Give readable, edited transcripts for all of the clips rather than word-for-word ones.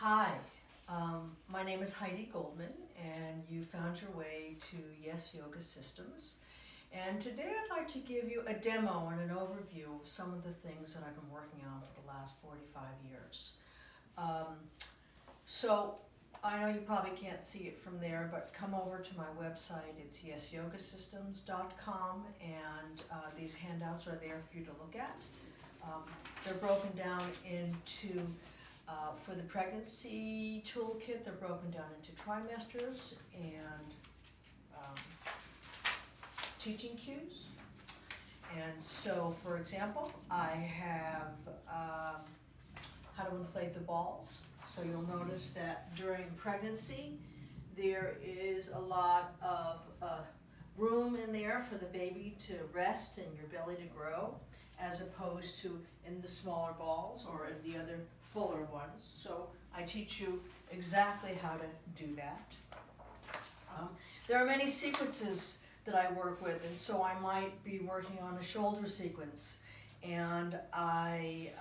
Hi, my name is Heidi Goldman, and you found your way to Yes Yoga Systems. And today I'd like to give you a demo and an overview of some of the things that I've been working on for the last 45 years. So I know you probably can't see it from there, but come over to my website. It's yesyogasystems.com, and these handouts are there for you to look at. They're broken down into for the pregnancy toolkit, they're broken down into trimesters and teaching cues. And so, for example, I have how to inflate the balls. So you'll notice that during pregnancy, there is a lot of room in there for the baby to rest and your belly to grow, as opposed to in the smaller balls or in the other fuller ones. So I teach you exactly how to do that. There are many sequences that I work with, and so I might be working on a shoulder sequence, and I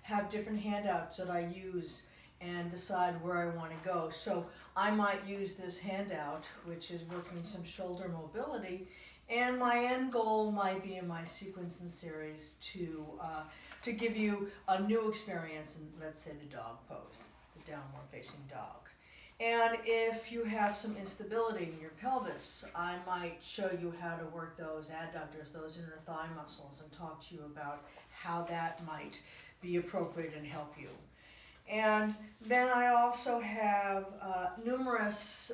have different handouts that I use and decide where I want to go. So I might use this handout, which is working some shoulder mobility, and my end goal might be in my sequence and series to give you a new experience in, let's say, the dog pose, the downward facing dog. And if you have some instability in your pelvis, I might show you how to work those adductors, those inner thigh muscles, and talk to you about how that might be appropriate and help you. And then I also have numerous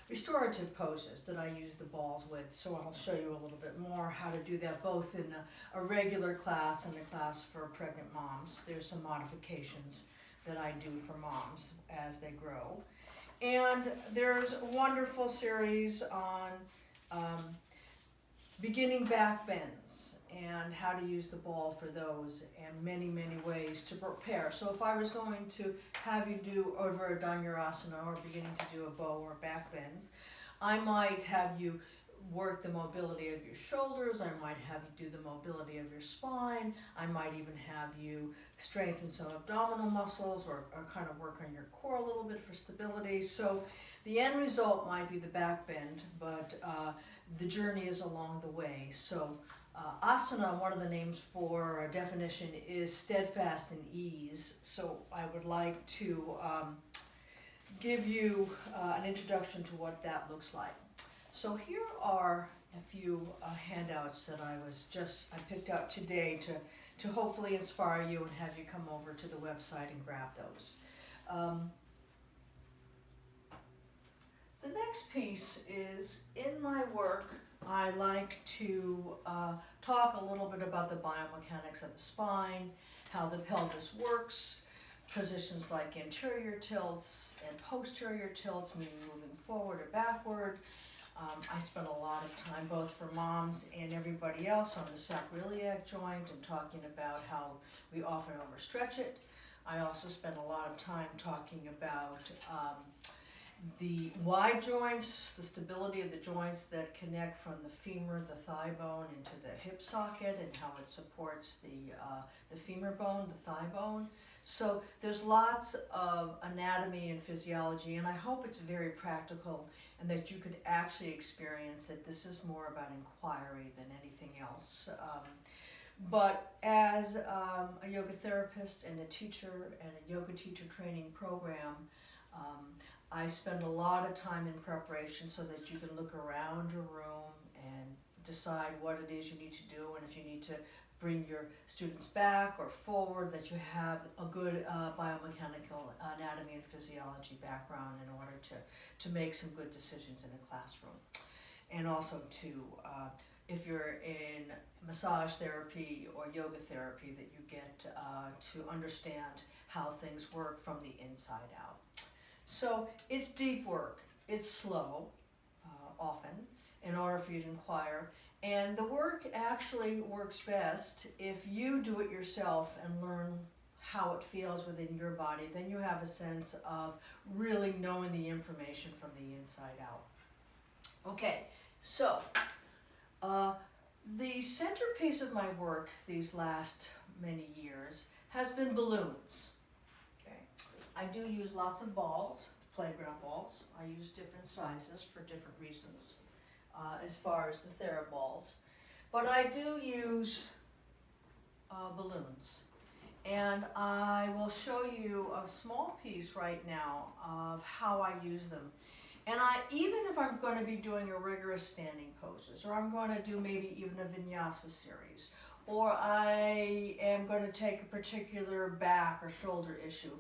restorative poses that I use the balls with, so I'll show you a little bit more how to do that, both in a regular class and a class for pregnant moms. There's some modifications that I do for moms as they grow. And there's a wonderful series on beginning back bends and how to use the ball for those, and many, many ways to prepare. So if I was going to have you do over a Dhanurasana or beginning to do a bow or back bends, I might have you work the mobility of your shoulders, I might have you do the mobility of your spine, I might even have you strengthen some abdominal muscles or kind of work on your core a little bit for stability. So the end result might be the back bend, but the journey is along the way. So asana, one of the names for a definition, is steadfast and ease. So I would like to give you an introduction to what that looks like. So here are a few handouts that I picked out today to hopefully inspire you and have you come over to the website and grab those. The next piece is, in my work, I like to talk a little bit about the biomechanics of the spine, how the pelvis works, positions like anterior tilts and posterior tilts, meaning moving forward or backward. I spend a lot of time, both for moms and everybody else, on the sacroiliac joint and talking about how we often overstretch it. I also spend a lot of time talking about the wide joints, the stability of the joints that connect from the femur, the thigh bone, into the hip socket, and how it supports the femur bone, the thigh bone. So there's lots of anatomy and physiology, and I hope it's very practical and that you could actually experience that this is more about inquiry than anything else. But as a yoga therapist and a teacher and a yoga teacher training program, I spend a lot of time in preparation so that you can look around your room and decide what it is you need to do, and if you need to bring your students back or forward, that you have a good biomechanical anatomy and physiology background in order to make some good decisions in a classroom. And also to, if you're in massage therapy or yoga therapy, that you get to understand how things work from the inside out. So it's deep work, it's slow, often, in order for you to inquire. And the work actually works best if you do it yourself and learn how it feels within your body. Then you have a sense of really knowing the information from the inside out. Okay, so the centerpiece of my work these last many years has been balloons. Okay, I do use lots of balls, playground balls. I use different sizes for different reasons, as far as the Thera balls. But I do use balloons. And I will show you a small piece right now of how I use them. And even if I'm going to be doing a rigorous standing poses, or I'm going to do maybe even a vinyasa series, or I am going to take a particular back or shoulder issue,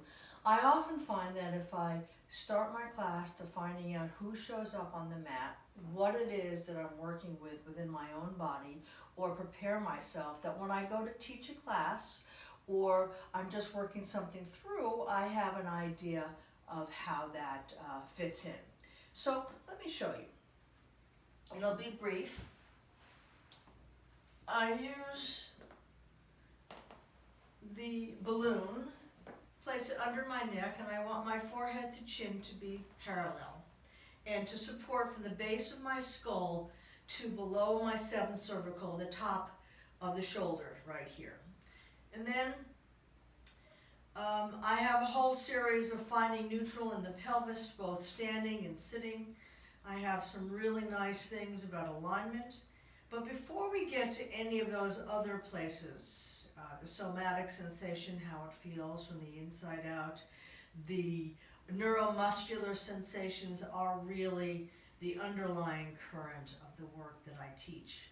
I often find that if I start my class to finding out who shows up on the mat, what it is that I'm working with within my own body, or prepare myself that when I go to teach a class, or I'm just working something through, I have an idea of how that fits in. So let me show you. It'll be brief. I use the balloon, place it under my neck, and I want my forehead to chin to be parallel, and to support from the base of my skull to below my 7th cervical, the top of the shoulder right here. And then I have a whole series of finding neutral in the pelvis, both standing and sitting. I have some really nice things about alignment. But before we get to any of those other places, the somatic sensation, how it feels from the inside out, the neuromuscular sensations are really the underlying current of the work that I teach.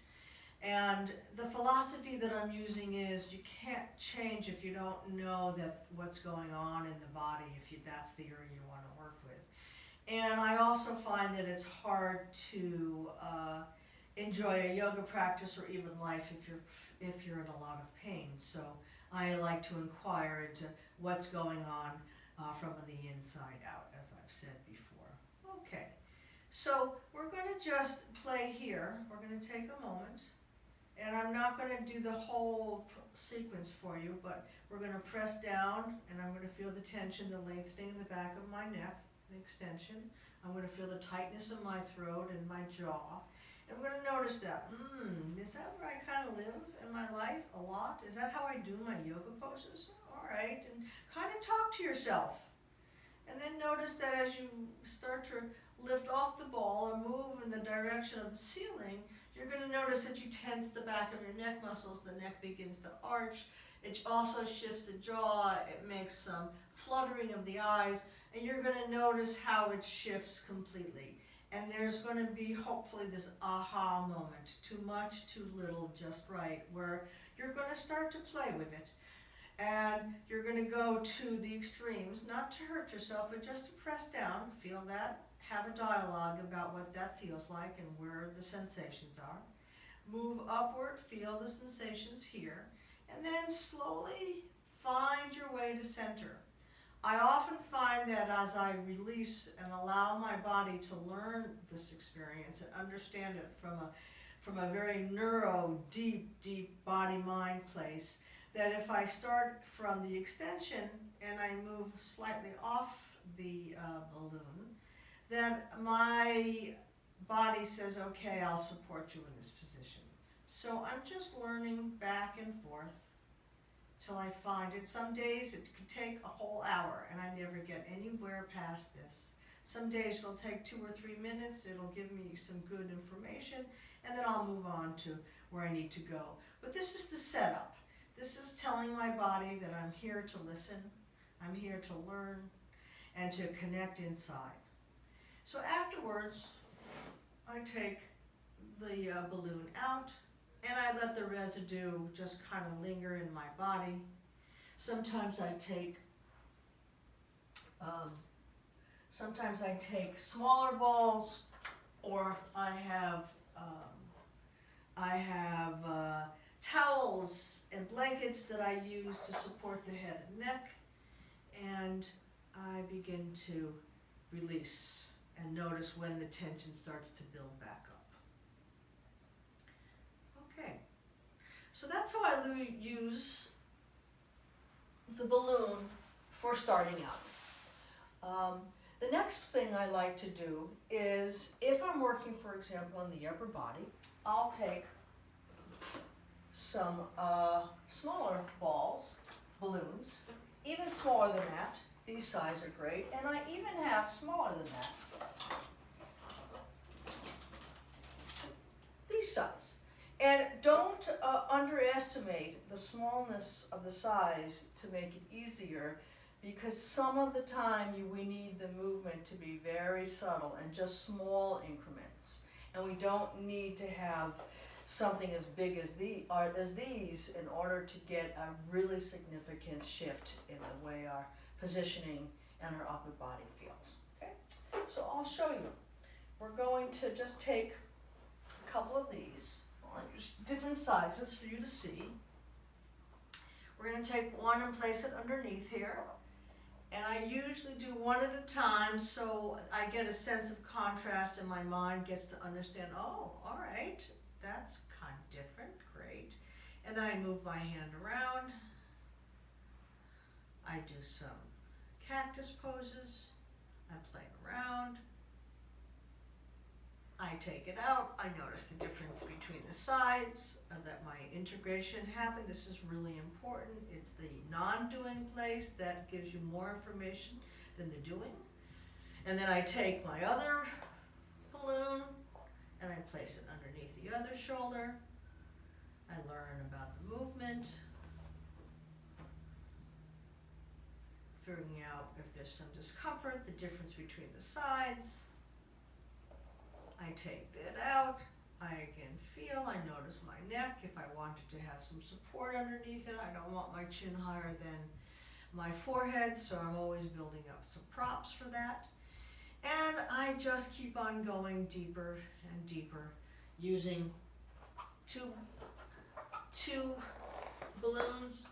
And the philosophy that I'm using is you can't change if you don't know that what's going on in the body, if that's the area you want to work with. And I also find that it's hard to enjoy a yoga practice or even life if you're in a lot of pain. So I like to inquire into what's going on from the inside out, as I've said before. Okay, so we're going to just play here. We're going to take a moment. And I'm not going to do the whole sequence for you, but we're going to press down, and I'm going to feel the tension, the lengthening in the back of my neck, the extension. I'm going to feel the tightness of my throat and my jaw. And I'm going to notice that, is that where I kind of live in my life a lot? Is that how I do my yoga poses? All right, and kind of talk to yourself. And then notice that as you start to lift off the ball and move in the direction of the ceiling, you're going to notice that you tense the back of your neck muscles, the neck begins to arch, it also shifts the jaw, it makes some fluttering of the eyes, and you're going to notice how it shifts completely. And there's going to be hopefully this aha moment, too much, too little, just right, where you're going to start to play with it. And you're going to go to the extremes, not to hurt yourself, but just to press down, feel that, have a dialogue about what that feels like and where the sensations are. Move upward, feel the sensations here, and then slowly find your way to center. I often find that as I release and allow my body to learn this experience and understand it from a very deep body-mind place, that if I start from the extension and I move slightly off the balloon, that my body says, okay, I'll support you in this position. So I'm just learning back and forth till I find it. Some days it could take a whole hour and I never get anywhere past this. Some days it'll take 2 or 3 minutes, it'll give me some good information, and then I'll move on to where I need to go. But this is the setup. This is telling my body that I'm here to listen, I'm here to learn, and to connect inside. So afterwards, I take the balloon out, and I let the residue just kind of linger in my body. Sometimes I take smaller balls, or I have towels and blankets that I use to support the head and neck, and I begin to release and notice when the tension starts to build back up. Okay, so that's how I use the balloon for starting out. The next thing I like to do is, if I'm working, for example, in the upper body, I'll take some smaller balls, balloons, even smaller than that, These size are great, and I even have smaller than that. These size. And don't underestimate the smallness of the size to make it easier, because some of the time we need the movement to be very subtle and just small increments. And we don't need to have something as big as these in order to get a really significant shift in the way our positioning and our upper body feels. Okay? So I'll show you. We're going to just take a couple of these, different sizes for you to see. We're going to take one and place it underneath here. And I usually do one at a time so I get a sense of contrast and my mind gets to understand, oh, all right, that's kind of different, great. And then I move my hand around. I do some cactus poses. I play around. I take it out. I notice the difference between the sides, that my integration happened. This is really important. It's the non-doing place that gives you more information than the doing. And then I take my other balloon and I place it underneath the other shoulder. I learn about the movement, figuring out if there's some discomfort, the difference between the sides. I take that out. I again feel, I notice my neck. If I wanted to have some support underneath it, I don't want my chin higher than my forehead, so I'm always building up some props for that. And I just keep on going deeper and deeper using two balloons.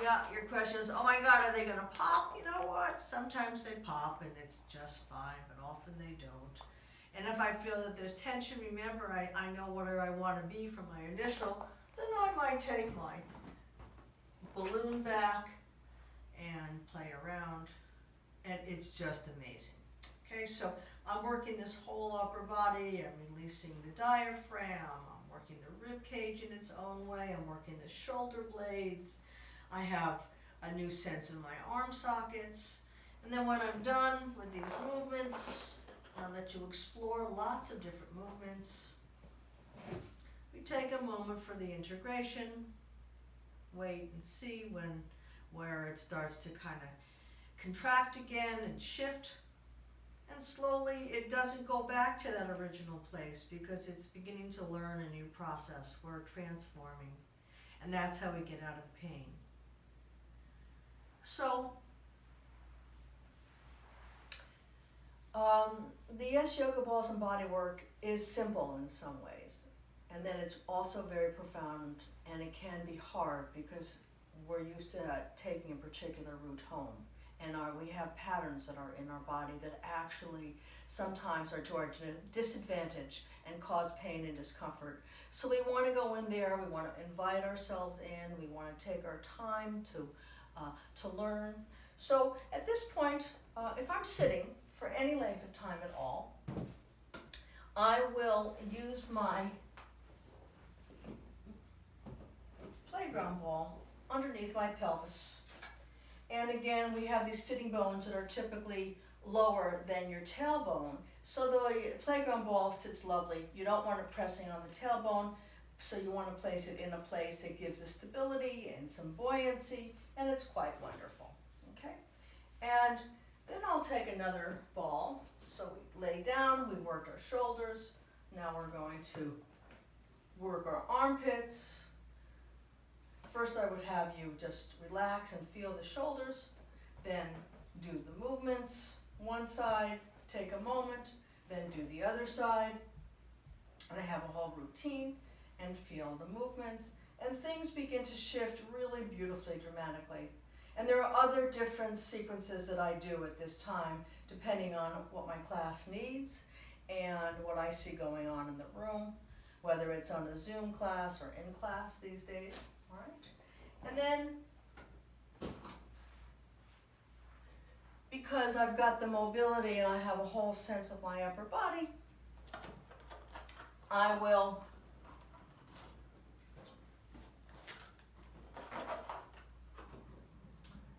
Yeah, your question is, oh my God, are they gonna pop? You know what? Sometimes they pop and it's just fine, but often they don't. And if I feel that there's tension, remember, I know where I want to be from my initial, then I might take my balloon back and play around, and it's just amazing. Okay, so I'm working this whole upper body, I'm releasing the diaphragm, I'm working the rib cage in its own way, I'm working the shoulder blades, I have a new sense in my arm sockets, and then when I'm done with these movements, I'll let you explore lots of different movements. We take a moment for the integration, wait and see where it starts to kind of contract again and shift. And slowly it doesn't go back to that original place because it's beginning to learn a new process. We're transforming. And that's how we get out of pain. So, the Yes Yoga Balls and Bodywork is simple in some ways, and then it's also very profound, and it can be hard because we're used to taking a particular route home, and we have patterns that are in our body that actually sometimes are to our disadvantage and cause pain and discomfort. So we want to go in there, we want to invite ourselves in, we want to take our time to learn. So at this point, if I'm sitting for any length of time at all, I will use my playground ball underneath my pelvis. And again, we have these sitting bones that are typically lower than your tailbone. So the playground ball sits lovely. You don't want it pressing on the tailbone, so you want to place it in a place that gives the stability and some buoyancy, and it's quite wonderful. Okay? And then I'll take another ball. So we lay down, we worked our shoulders. Now we're going to work our armpits. First I would have you just relax and feel the shoulders, then do the movements, one side, take a moment, then do the other side. And I have a whole routine and feel the movements. And things begin to shift really beautifully, dramatically. And there are other different sequences that I do at this time, depending on what my class needs and what I see going on in the room, whether it's on a Zoom class or in class these days, all right? And then, because I've got the mobility and I have a whole sense of my upper body, I will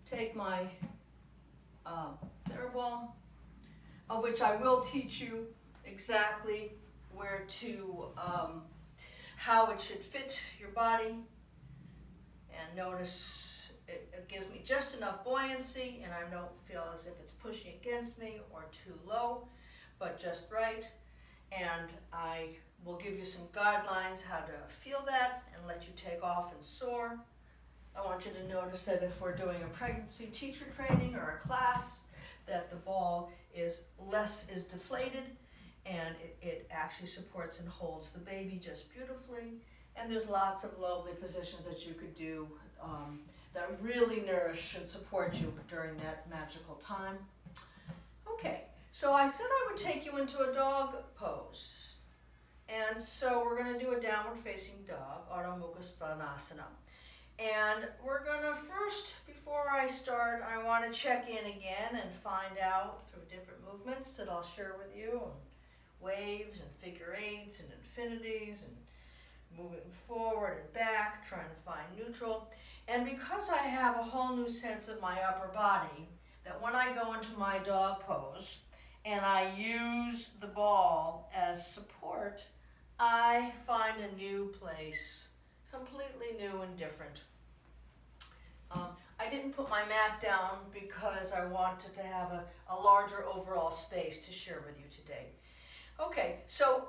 take my TheraBall, of which I will teach you exactly where to, how it should fit your body. And notice it gives me just enough buoyancy, and I don't feel as if it's pushing against me or too low, but just right. And I will give you some guidelines how to feel that and let you take off and soar. I want you to notice that if we're doing a pregnancy teacher training or a class, that the ball is deflated, and it actually supports and holds the baby just beautifully. And there's lots of lovely positions that you could do that really nourish and support you during that magical time. Okay, so I said I would take you into a dog pose. And so we're going to do a downward facing dog, Ardha Mukha Svanasana. And we're going to first, before I start, I want to check in again and find out through different movements that I'll share with you, and waves and figure eights and infinities and moving forward and back, trying to find neutral. And because I have a whole new sense of my upper body, that when I go into my dog pose and I use the ball as support, I find a new place, completely new and different. I didn't put my mat down because I wanted to have a larger overall space to share with you today. Okay, so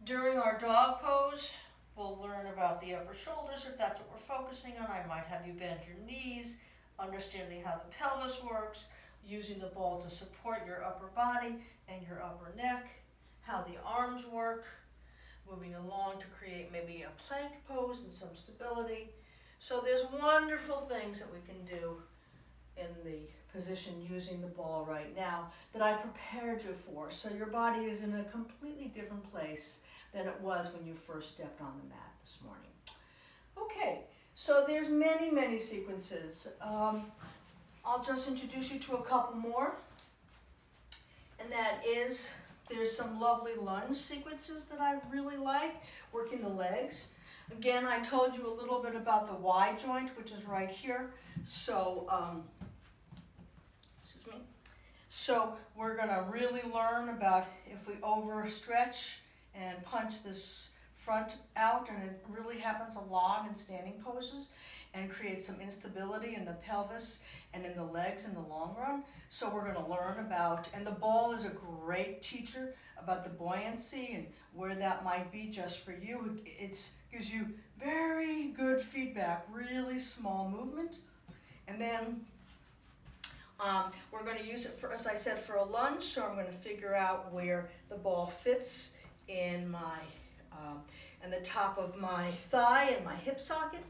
during our dog pose, we'll learn about the upper shoulders if that's what we're focusing on. I might have you bend your knees, understanding how the pelvis works, using the ball to support your upper body and your upper neck, how the arms work, moving along to create maybe a plank pose and some stability. So there's wonderful things that we can do in the position using the ball right now that I prepared you for. So your body is in a completely different place than it was when you first stepped on the mat this morning. Okay, so there's many, many sequences. I'll just introduce you to a couple more. And that is, there's some lovely lunge sequences that I really like, working the legs. Again, I told you a little bit about the Y joint, which is right here. So, excuse me. So we're gonna really learn about if we overstretch and punch this front out, and it really happens a lot in standing poses, and creates some instability in the pelvis and in the legs in the long run. So we're gonna learn about, and the ball is a great teacher about the buoyancy and where that might be just for you. It gives you very good feedback, really small movement. And then we're going to use it for, as I said, for a lunge. So I'm going to figure out where the ball fits in my, and the top of my thigh and my hip socket.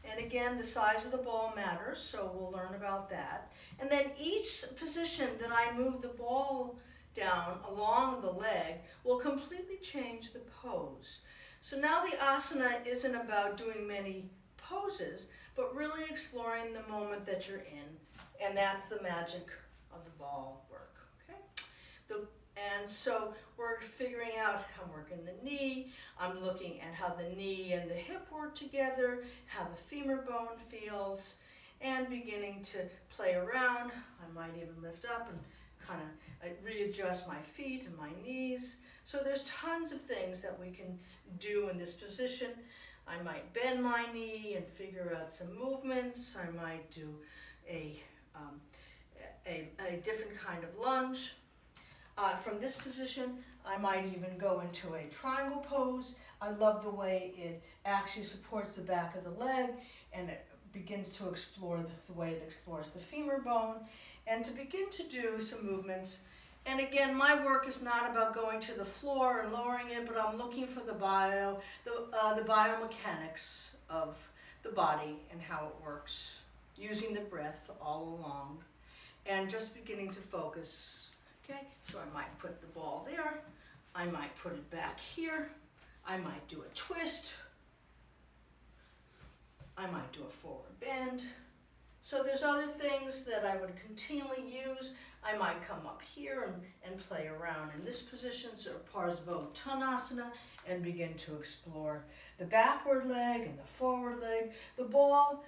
And again, the size of the ball matters, so we'll learn about that. And then each position that I move the ball down along the leg will completely change the pose. So now the asana isn't about doing many poses, but really exploring the moment that you're in. And that's the magic of the ball work, okay? And so we're figuring out how I'm working the knee. I'm looking at how the knee and the hip work together, how the femur bone feels, and beginning to play around. I might even lift up and kind of readjust my feet and my knees. So there's tons of things that we can do in this position. I might bend my knee and figure out some movements. I might do a different kind of lunge. From this position, I might even go into a triangle pose. I love the way it actually supports the back of the leg, and it begins to explore the way it explores the femur bone, and to begin to do some movements. And again, my work is not about going to the floor and lowering it, but I'm looking for the biomechanics of the body and how it works, using the breath all along, and just beginning to focus. Okay, so I might put the ball there, I might put it back here, I might do a twist, I might do a forward bend. So there's other things that I would continually use. I might come up here and play around in this position, so Parsvottanasana, and begin to explore the backward leg and the forward leg. The ball,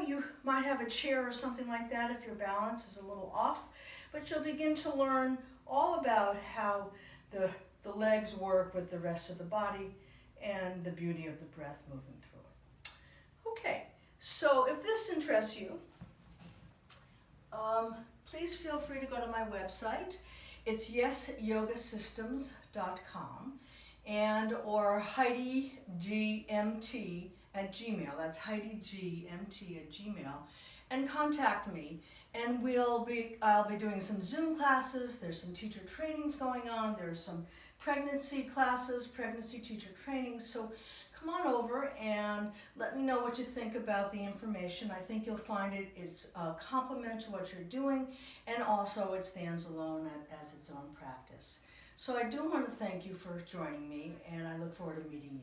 you might have a chair or something like that if your balance is a little off, but you'll begin to learn all about how the legs work with the rest of the body and the beauty of the breath moving through it. Okay, so if this interests you, please feel free to go to my website. It's yesyogasystems.com or HeidiGMT@gmail. That's HeidiGMT@gmail, and contact me. And I'll be doing some Zoom classes. There's some teacher trainings going on. There's some pregnancy classes, pregnancy teacher trainings. So come on over and let me know what you think about the information. I think you'll find it's a complement to what you're doing, and also it stands alone as its own practice. So I do want to thank you for joining me, and I look forward to meeting you.